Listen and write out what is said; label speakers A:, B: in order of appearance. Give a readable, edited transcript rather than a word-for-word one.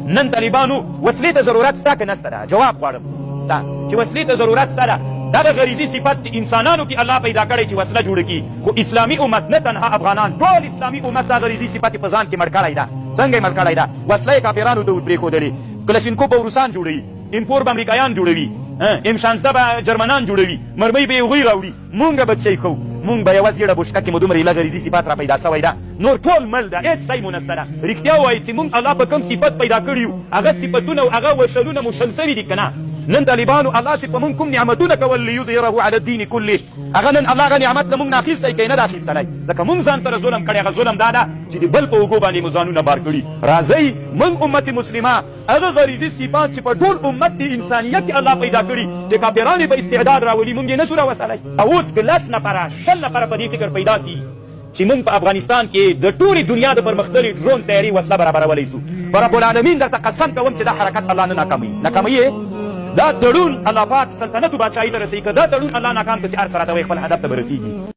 A: نن طالبانو وسلې ته ضرورت ستا که نسته ده؟ جواب غواړم ستا چې وسلې ته ضرورت سته ده. دغه غریزي صفت چې انسانانو کې الله پیدا کړی چې وسله جوړه کړي، خو اسلامي امت نه تنها افغانان، ټول اسلامي امت دا غریزي صفت یې په ځان کې مړ کړی ده. څنګه یې مړ کړی ده؟ وسله یې کافرانو ته پرېښودلې. کلشینکوف به روسان جوړوي، M4 به امریکایان جوړوي، M16 به جرمنان جوړوي، مرمۍ به یې هغوی راوړي، مونږ به څه کوو؟ مونږ به یوه زیړه بوشکه کې مو دومره ایله غریزي صفات را پیدا سوی ده، نور ټول مل ده، هېڅ شی مو نسته ده. رښتیا ووایي چې مونږ الله په کوم صفت پیدا کړي یو، هغه صفتونه او هغه وشلونه مو شل سوي دي که نه؟ نن طالبانو الله چې په مونږ کوم نعمتونه کول لیظهره علی الدین کله، هغه نن الله هغه نعمت له مونږ نه اخیستی که یې نه ده اخیستلی. ځکه مونږ ځان سره ظلم کړی، هغه ظلم دا ده چې د بل په اوږو باندې مو ځانونه بار کړي. راځئ مونږ امت مسلمه هغه غریزي صفات چې په ټول امت د انسانیت کې الله پیدا کړي، چې کافران یې په استعداد راولي، مونږ یې نه سو راوستلی. او اوس که 10 نفره 20 نفره په دې فکر پیدا سي چې مونږ په افغانستان کې د ټولې دنیا د پرمختللې ډرون تیاري وسله برابرولی سو، په رب العالمین درته قسم کوم چې دا حرکت الله نه ناکاموي. ناکاموي دا تړون الله پاک سلطنت و بادشاهي ته رسوي، که دا تړون الله ناکام کړي چې هر څه راته وایي خپل هدف ته به رسېږي.